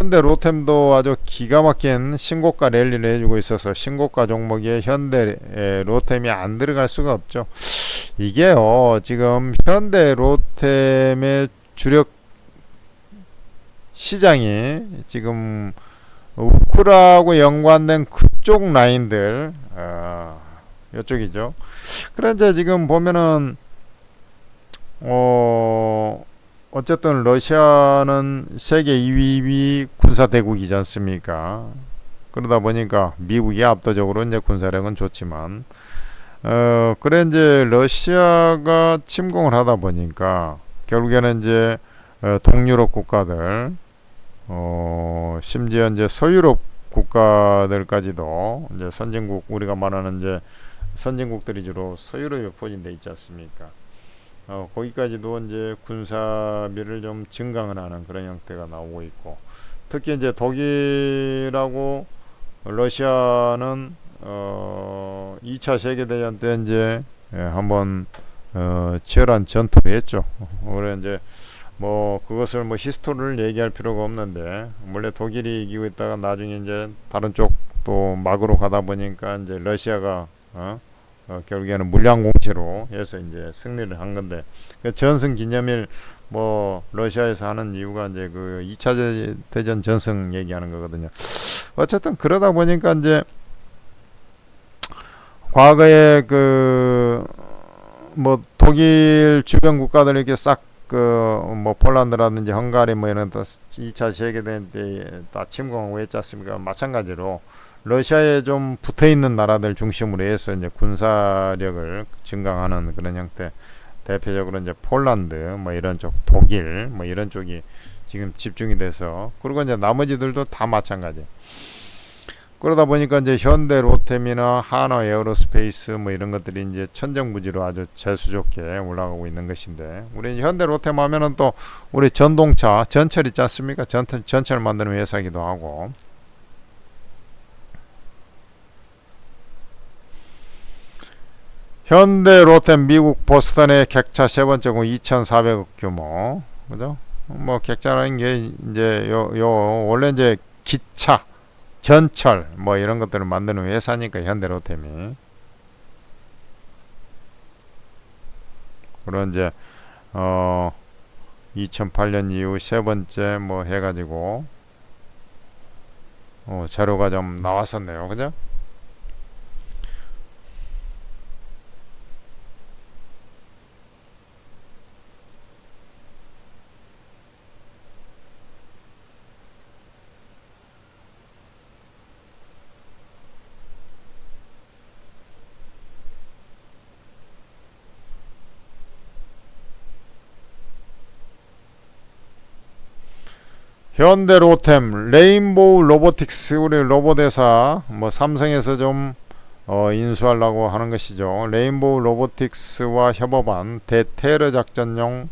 현대 로템도 아주 기가 막힌 신고가 랠리를 해주고 있어서 신고가 종목에 현대 로템이 안 들어갈 수가 없죠. 이게요, 지금 현대 로템의 주력 시장이 지금 우크라하고 연관된 그쪽 라인들, 이쪽이죠. 그런데 지금 보면은 어쨌든 러시아는 세계 2위 군사 대국이지 않습니까? 그러다 보니까 미국이 압도적으로 이제 군사력은 좋지만, 그래 이제 러시아가 침공을 하다 보니까 결국에는 이제 동유럽 국가들, 심지어 이제 서유럽 국가들까지도 이제 선진국, 우리가 말하는 이제 선진국들이 주로 서유럽에 포진돼 있지 않습니까? 거기까지도 이제 군사비를 좀 증강을 하는 그런 형태가 나오고 있고, 특히 이제 독일하고 러시아는 2차 세계대전 때 이제 한번 치열한 전투를 했죠. 그래 이제 뭐 그것을 뭐 히스토리를 얘기할 필요가 없는데, 원래 독일이 이기고 있다가 나중에 이제 다른 쪽 또 막으로 가다 보니까 이제 러시아가 결국에는 물량공세로 해서 이제 승리를 한 건데, 그 전승 기념일 뭐 러시아에서 하는 이유가 이제 그 2차 대전 전승 얘기하는 거거든요. 어쨌든 그러다 보니까 이제 과거에 그 뭐 독일 주변 국가들 이렇게 싹 그 뭐 폴란드라든지 헝가리 뭐 이런 2차 세계대전 때 다 침공하고 했지 않습니까? 마찬가지로 러시아에 좀 붙어 있는 나라들 중심으로 해서 이제 군사력을 증강하는 그런 형태, 대표적으로 이제 폴란드 뭐 이런 쪽, 독일 뭐 이런 쪽이 지금 집중이 돼서, 그리고 이제 나머지들도 다 마찬가지. 그러다 보니까 이제 현대 로템이나 하나 에어로스페이스 뭐 이런 것들이 이제 천정부지로 아주 재수 좋게 올라가고 있는 것인데, 우리 현대 로템 하면은 또 우리 전동차 전철 있지 않습니까? 전철 만드는 회사기도 하고. 현대 로템 미국 보스턴의 객차 세 번째 공 2,400억 규모, 그죠? 뭐 객차라는 게 이제 요 원래 이제 기차, 전철 뭐 이런 것들을 만드는 회사니까 현대 로템이. 그런 이제 2008년 이후 세 번째 뭐 해가지고 자료가 좀 나왔었네요, 그죠? 현대 로템, 레인보우 로보틱스, 우리 로봇 회사 뭐 삼성에서 좀 인수하려고 하는 것이죠. 레인보우 로보틱스와 협업한 대테러 작전용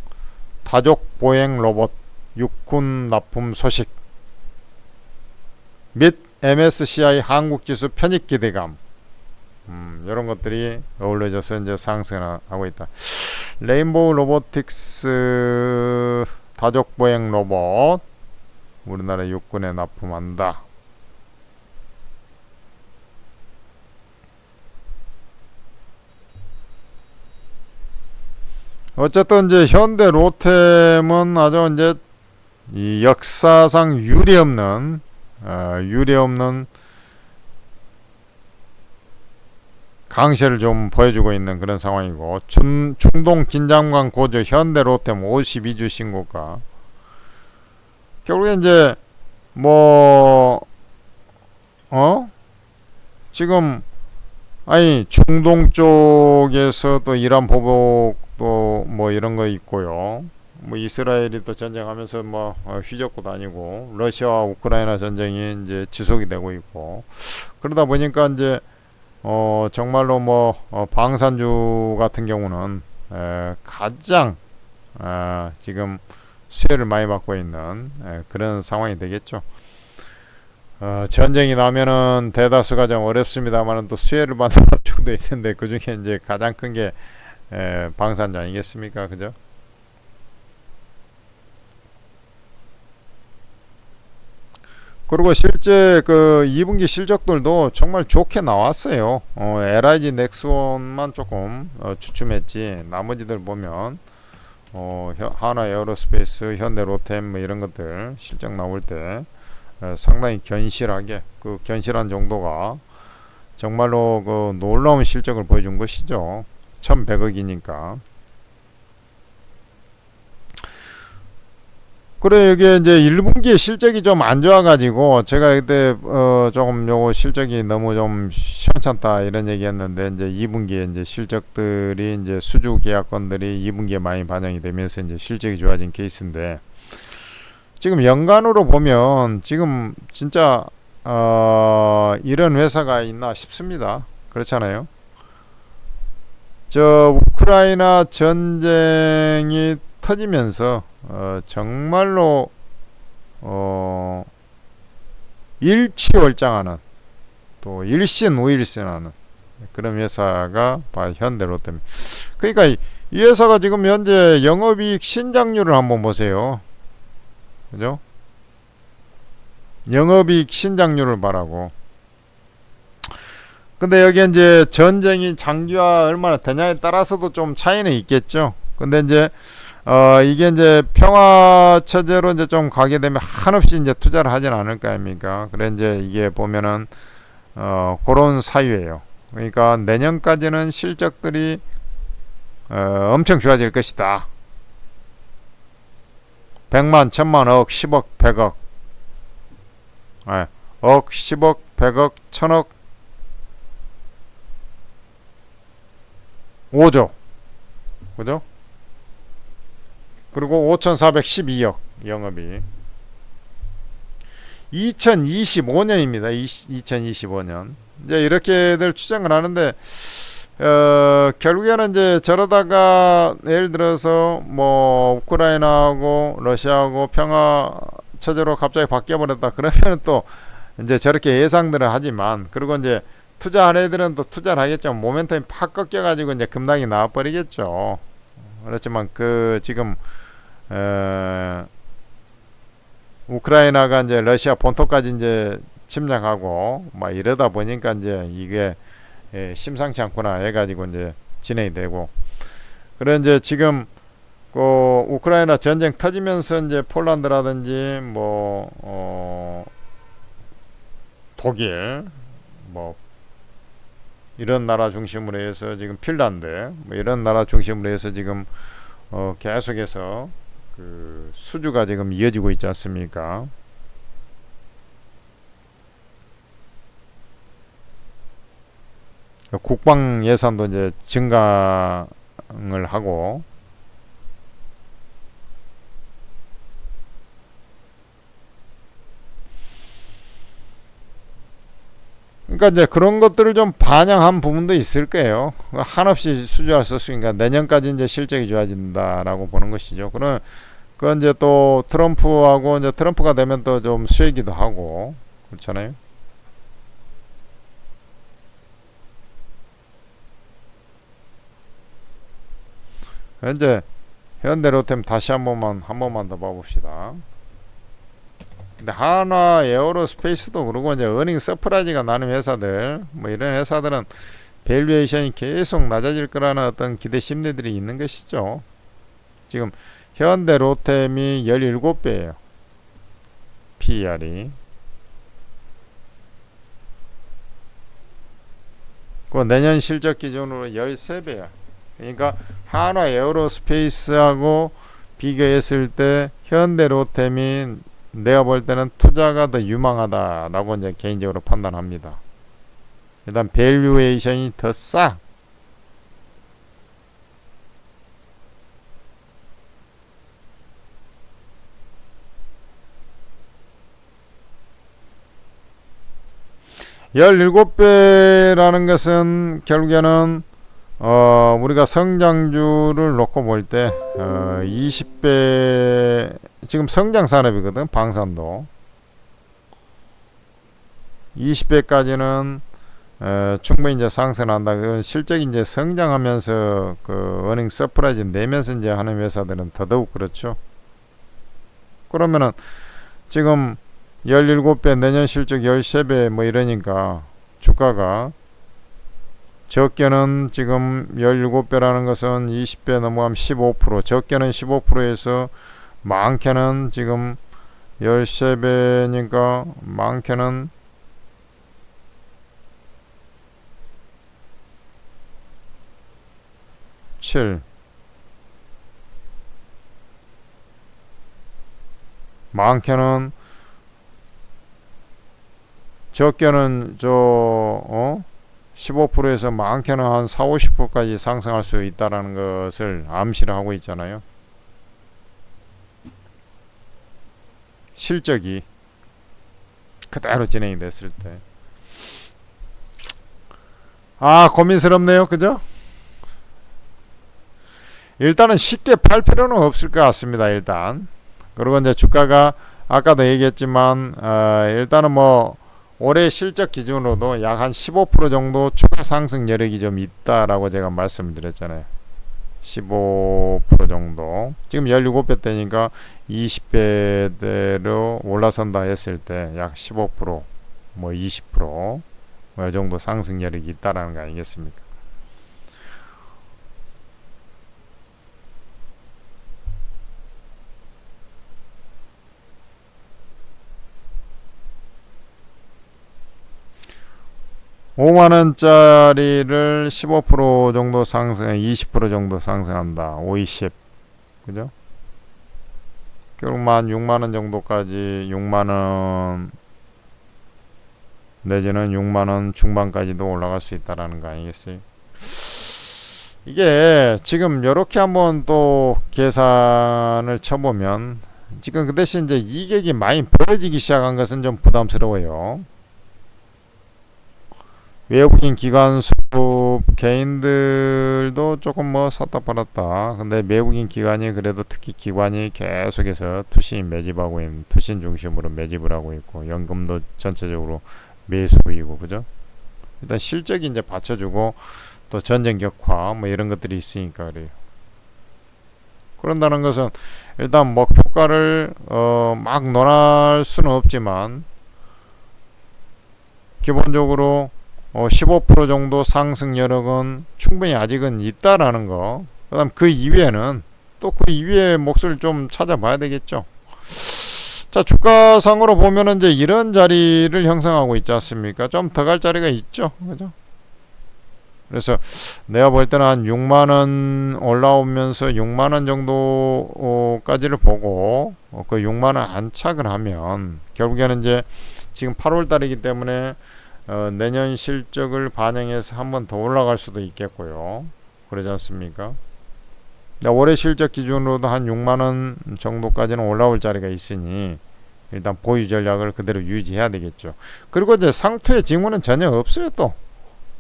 다족 보행 로봇 육군 납품 소식 및 MSCI 한국지수 편입 기대감, 이런 것들이 어울려져서 이제 상승하고 있다. 레인보우 로보틱스 다족 보행 로봇 우리나라 육군에 납품한다. 어쨌든 이제 현대 로템은 아주 이제 이 역사상 유례없는 강세를 좀 보여주고 있는 그런 상황이고, 중동 긴장감 고조 현대 로템 52주 신고가. 결국에 이제 뭐 지금 아니 중동 쪽에서 또 이란 보복도 뭐 이런 거 있고요. 뭐 이스라엘이 또 전쟁하면서 뭐 휘젓고 다니고, 러시아와 우크라이나 전쟁이 이제 지속이 되고 있고, 그러다 보니까 이제 정말로 뭐 방산주 같은 경우는 가장 지금 수혜를 많이 받고 있는 그런 상황이 되겠죠. 전쟁이 나면은 대다수가 좀 어렵습니다만 또 수혜를 받는 쪽도 있는데, 그 중에 이제 가장 큰 게 방산주 아니겠습니까, 그죠? 그리고 실제 그 2분기 실적들도 정말 좋게 나왔어요. LIG 넥스원만 조금 주춤했지. 나머지들 보면 하나 에어로스페이스, 현대 로템 뭐 이런 것들 실적 나올 때 상당히 견실하게 그 견실한 정도가 정말로 그 놀라운 실적을 보여준 것이죠. 1,100억이니까. 그래, 이게 이제 1분기 실적이 좀 안 좋아가지고, 제가 그때, 조금 요거 실적이 너무 좀 시원찮다, 이런 얘기 했는데, 이제 2분기에 이제 실적들이 이제 수주 계약건들이 2분기에 많이 반영이 되면서 이제 실적이 좋아진 케이스인데, 지금 연간으로 보면, 지금 진짜, 이런 회사가 있나 싶습니다. 그렇잖아요. 우크라이나 전쟁이 터지면서 정말로 일취월장하는 또 일신우일신하는 그런 회사가 바로 현대로템. 그러니까 이 회사가 지금 현재 영업이익 신장률을 한번 보세요. 그죠? 영업이익 신장률을 바라고. 근데 여기 이제 전쟁이 장기화 얼마나 되냐에 따라서도 좀 차이는 있겠죠. 근데 이제 이게 이제 평화 체제로 이제 좀 가게 되면 한없이 이제 투자를 하진 않을 거 아닙니까? 그래 이제 이게 보면은 그런 사유예요. 그러니까 내년까지는 실적들이 엄청 좋아질 것이다. 100만, 1000만, 억, 10억, 100억. 억, 10억, 100억, 1000억, 5조. 그죠? 그리고 5412억 영업이 2025년입니다. 2025년 이제 이렇게들 추정을 하는데 결국에는 이제 저러다가 예를 들어서 뭐 우크라이나하고 러시아하고 평화 체제로 갑자기 바뀌어 버렸다 그러면 또 이제 저렇게 예상들을 하지만 그리고 이제 투자하는 애들은 또 투자를 하겠죠. 모멘텀이 팍 꺾여 가지고 이제 급락이 나와 버리겠죠. 그렇지만 그 지금 우크라이나가 이제 러시아 본토까지 이제 침략하고 막 이러다 보니까 이제 이게 심상치 않구나 해가지고 이제 진행이 되고 그래 이제 지금 그 우크라이나 전쟁 터지면서 이제 폴란드라든지 뭐 독일 뭐 이런 나라 중심으로 해서 지금 핀란드 뭐 이런 나라 중심으로 해서 지금 계속해서 그 수주가 지금 이어지고 있지 않습니까? 국방 예산도 이제 증강을 하고 그러니까 이제 그런 것들을 좀 반영한 부분도 있을 거예요. 한없이 수주할 수 없으니까 내년까지 이제 실적이 좋아진다라고 보는 것이죠. 그건 이제 또 트럼프하고 이제 트럼프가 되면 또 좀 수혜기도 하고 그렇잖아요. 이제 현대로템 다시 한 번만 더 봐봅시다. 근데 하나 에어로스페이스도 그러고 이제 어닝 서프라이즈가 나는 회사들 뭐 이런 회사들은 밸류에이션이 계속 낮아질 거라는 어떤 기대 심리들이 있는 것이죠. 지금 현대로템이 17배예요. PER이. 그 내년 실적 기준으로 13배야. 그러니까 한화 에어로스페이스하고 비교했을 때 현대로템이 내가 볼 때는 투자가 더 유망하다라고 이제 개인적으로 판단합니다. 일단 밸류에이션이 더 싸. 열일곱 배라는 것은 결국에는 우리가 성장주를 놓고 볼 때 20배 지금 성장 산업이거든. 방산도 20배까지는 충분히 이제 상승한다. 그건 실적이 이제 성장하면서 그 어닝 서프라이즈 내면서 이제 하는 회사들은 더더욱 그렇죠. 그러면은 지금 17배, 내년 실적 13배 뭐 이러니까 주가가 적게는 지금 17배라는 것은 20배 넘어가면 15%, 적게는 15%에서 많게는 지금 13배니까 많게는 7, 많게는 적게는 15%에서 많게는 한 4, 50%까지 상승할 수 있다라는 것을 암시를 하고 있잖아요. 실적이 그대로 진행이 됐을 때. 고민스럽네요. 그죠? 일단은 쉽게 팔 필요는 없을 것 같습니다. 일단. 그리고 이제 주가가 아까도 얘기했지만 일단은 뭐 올해 실적 기준으로도 약 한 15% 정도 추가 상승 여력이 좀 있다라고 제가 말씀을 드렸잖아요. 15% 정도. 지금 17배대니까 20배대로 올라선다 했을 때 약 15%, 뭐 20%, 뭐 이 정도 상승 여력이 있다라는 거 아니겠습니까? 5만원짜리를 15% 정도 상승, 20% 정도 상승한다. 5, 20. 그죠? 결국 만 6만원 정도까지 6만원 내지는 6만원 중반까지도 올라갈 수 있다라는 거 아니겠어요? 이게 지금 이렇게 한번 또 계산을 쳐보면 지금 그 대신 이제 이격이 많이 벌어지기 시작한 것은 좀 부담스러워요. 외국인 기관수 개인들도 조금 뭐 샀다 팔았다. 근데 외국인 기관이 그래도 특히 기관이 계속해서 투신 매집하고 있는, 투신 중심으로 매집을 하고 있고, 연금도 전체적으로 매수이고, 그죠? 일단 실적이 이제 받쳐주고 또 전쟁 격화 뭐 이런 것들이 있으니까 그래요. 그런다는 것은 일단 목표가를 막 논할 수는 없지만 기본적으로 15% 정도 상승 여력은 충분히 아직은 있다라는 거. 그 다음 그 이외에는 또 그 이외의 몫을 좀 찾아봐야 되겠죠. 자, 주가상으로 보면은 이제 이런 자리를 형성하고 있지 않습니까? 좀 더 갈 자리가 있죠. 그죠? 그래서 내가 볼 때는 한 6만원 올라오면서 6만원 정도까지를 보고 그 6만원 안착을 하면 결국에는 이제 지금 8월 달이기 때문에 내년 실적을 반영해서 한 번 더 올라갈 수도 있겠고요. 그러지 않습니까? 올해 실적 기준으로도 한 6만원 정도까지는 올라올 자리가 있으니 일단 보유 전략을 그대로 유지해야 되겠죠. 그리고 이제 상투의 징후는 전혀 없어요. 또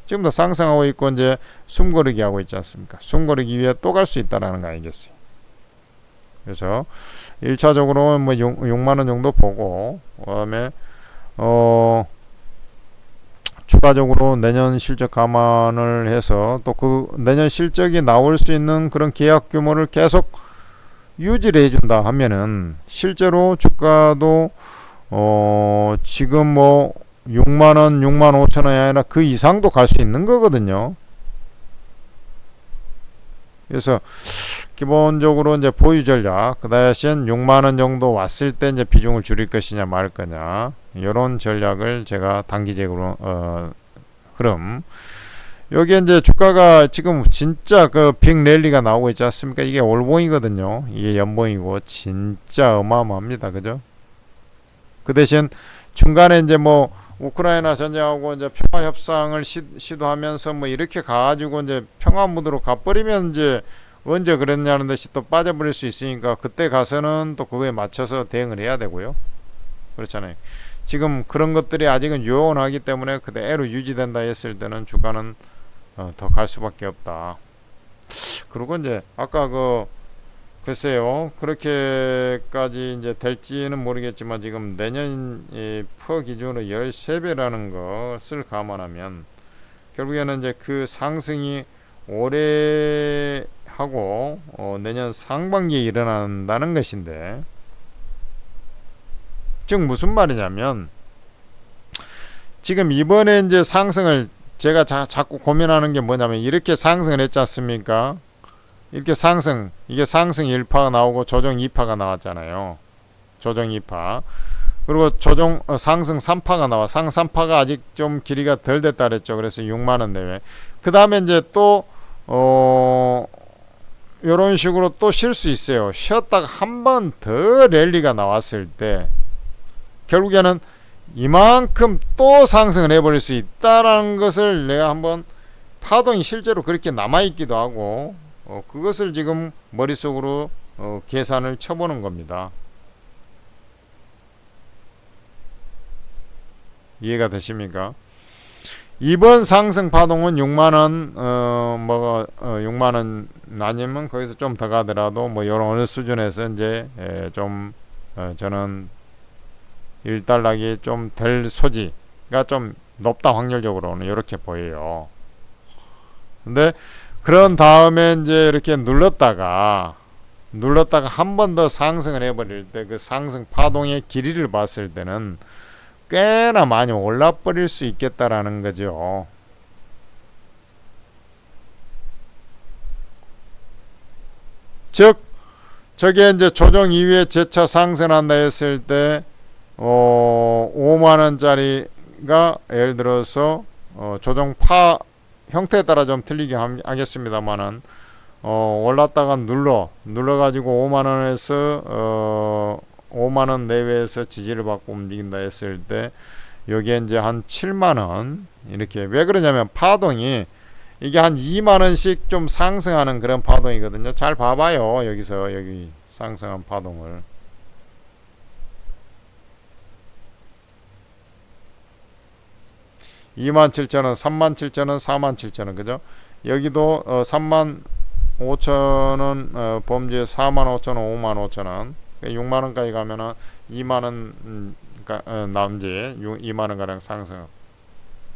지금도 상승하고 있고 이제 숨고르기 하고 있지 않습니까? 숨고르기 위해 또 갈 수 있다라는 거 아니겠어요? 그래서 1차적으로 뭐 6만원 정도 보고 그다음에 추가적으로 내년 실적 감안을 해서 또 그 내년 실적이 나올 수 있는 그런 계약 규모를 계속 유지를 해준다 하면은 실제로 주가도 지금 뭐 6만원, 6만 5천원이 아니라 그 이상도 갈 수 있는 거거든요. 그래서 기본적으로 이제 보유 전략, 그 대신 6만원 정도 왔을 때 이제 비중을 줄일 것이냐 말 거냐, 이런 전략을 제가 단기적으로 흐름. 여기 이제 주가가 지금 진짜 그 빅 랠리가 나오고 있지 않습니까? 이게 월봉이거든요. 이게 연봉이고 진짜 어마어마합니다. 그죠? 그 대신 중간에 이제 뭐 우크라이나 전쟁하고 이제 평화 협상을 시도하면서 뭐 이렇게 가가지고 이제 평화 무드로 가버리면 이제 언제 그랬냐는 듯이 또 빠져버릴 수 있으니까 그때 가서는 또 그거에 맞춰서 대응을 해야 되고요. 그렇잖아요. 지금 그런 것들이 아직은 요원하기 때문에 그대로 유지된다 했을 때는 주가는 더 갈 수밖에 없다. 그리고 이제 아까 글쎄요, 그렇게까지 이제 될지는 모르겠지만 지금 내년 퍼 기준으로 13배라는 것을 감안하면 결국에는 이제 그 상승이 올해 하고 내년 상반기에 일어난다는 것인데 즉 무슨 말이냐면 지금 이번에 이제 상승을 제가 자꾸 고민하는 게 뭐냐면 이렇게 상승을 했지 않습니까? 이렇게 상승, 이게 상승 1파가 나오고 조정 2파가 나왔잖아요. 조정 2파. 그리고 상승 3파가 나와. 상승 3파가 아직 좀 길이가 덜 됐다 그랬죠. 그래서 6만원 내외. 그 다음에 이제 또, 요런 식으로 또 쉴 수 있어요. 쉬었다가 한 번 더 랠리가 나왔을 때, 결국에는 이만큼 또 상승을 해버릴 수 있다라는 것을 내가 한번 파동이 실제로 그렇게 남아있기도 하고, 그것을 지금 머릿속으로 계산을 쳐보는 겁니다. 이해가 되십니까? 이번 상승 파동은 6만원, 6만원 아니면 거기서 좀 더 가더라도 뭐 이런 어느 수준에서 이제 저는 일단락이 좀 될 소지가 좀 높다, 확률적으로는 이렇게 보여요. 근데 그런 다음에 이제 이렇게 눌렀다가 한 번 더 상승을 해버릴 때 그 상승 파동의 길이를 봤을 때는 꽤나 많이 올라버릴 수 있겠다라는 거죠. 즉 저게 이제 조정 이후에 재차 상승한다 했을 때 5만원짜리가 예를 들어서 조정파 형태에 따라 좀 틀리게 하겠습니다만은 올랐다가 눌러가지고 5만원에서 5만원 내외에서 지지를 받고 움직인다 했을 때 여기에 이제 한 7만원 이렇게. 왜 그러냐면 파동이 이게 한 2만원씩 좀 상승하는 그런 파동이거든요. 잘 봐봐요. 여기 상승한 파동을. (27,000원) (37,000원) (47,000원) 그죠? 여기도 35,000원 범주에 45,000원 55,000원 6만원까지 가면은 2만원 남지 2만원 가량 상승.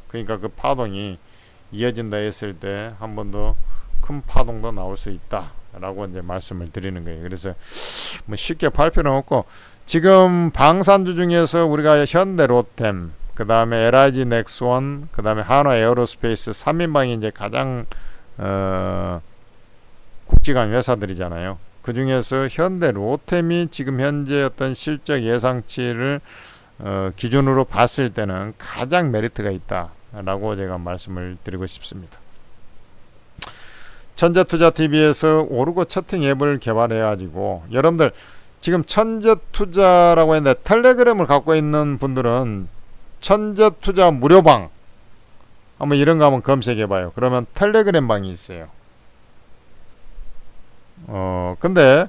그러니까 그 파동이 이어진다 했을 때 한 번 더 큰 파동도 나올 수 있다 라고 이제 말씀을 드리는 거예요. 그래서 뭐 쉽게 팔 필요는 없고, 지금 방산주 중에서 우리가 현대 로템, 그 다음에 LIG 넥스원, 그 다음에 한화 에어로스페이스 3인방이 이제 가장 국지간 회사들이잖아요. 그 중에서 현대 로템이 지금 현재 어떤 실적 예상치를 기준으로 봤을 때는 가장 메리트가 있다라고 제가 말씀을 드리고 싶습니다. 천재투자TV에서 오르고 채팅 앱을 개발해 가지고 여러분들 지금 천재투자라고 했는데 텔레그램을 갖고 있는 분들은 천재투자 무료방 한번 이런 거 한번 검색해 봐요. 그러면 텔레그램 방이 있어요. 근데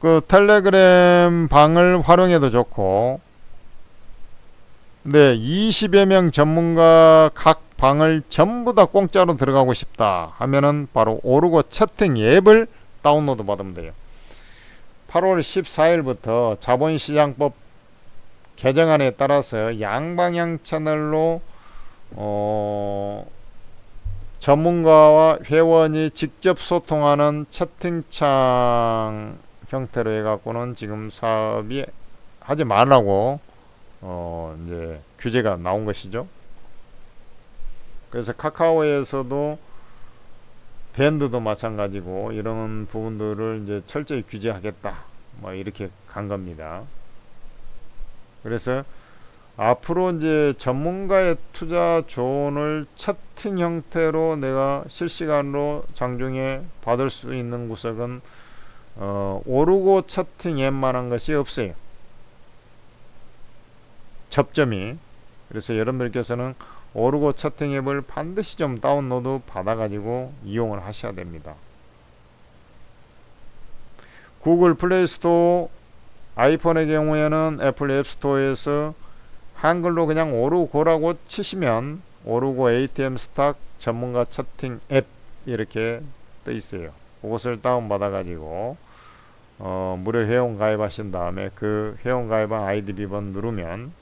그 텔레그램 방을 활용해도 좋고, 근데 20여 명 전문가 각 방을 전부 다 공짜로 들어가고 싶다 하면은 바로 오르고 채팅 앱을 다운로드 받으면 돼요. 8월 14일부터 자본시장법 개정안에 따라서 양방향 채널로 전문가와 회원이 직접 소통하는 채팅창 형태로 해갖고는 지금 사업이 하지 말라고 이제 규제가 나온 것이죠. 그래서 카카오에서도 밴드도 마찬가지고 이런 부분들을 이제 철저히 규제하겠다, 뭐 이렇게 간 겁니다. 그래서 앞으로 이제 전문가의 투자 조언을 채팅 형태로 내가 실시간으로 장중에 받을 수 있는 구석은 오르고 채팅 앱만한 것이 없어요. 접점이. 그래서 여러분들께서는 오르고 채팅 앱을 반드시 좀 다운로드 받아가지고 이용을 하셔야 됩니다. 구글 플레이스토어, 아이폰의 경우에는 애플 앱스토어에서 한글로 그냥 오르고라고 치시면 오르고 ATM 스탁 전문가 채팅 앱 이렇게 떠 있어요. 그것을 다운받아 가지고 무료 회원 가입하신 다음에 그 회원 가입한 아이디 비번 누르면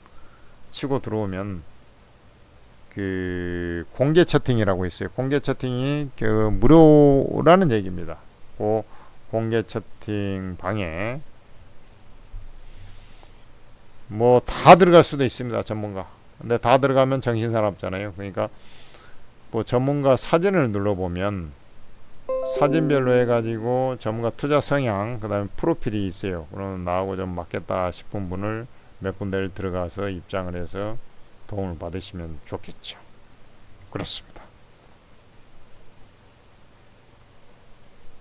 치고 들어오면 그 공개 채팅이라고 있어요. 공개 채팅이 그 무료라는 얘기입니다. 그 공개 채팅 방에 뭐 다 들어갈 수도 있습니다. 전문가. 근데 다 들어가면 정신사납잖아요. 그러니까 뭐 전문가 사진을 눌러보면 사진별로 해가지고 전문가 투자 성향 그 다음에 프로필이 있어요. 그럼 나하고 좀 맞겠다 싶은 분을 몇 군데를 들어가서 입장을 해서 도움을 받으시면 좋겠죠. 그렇습니다.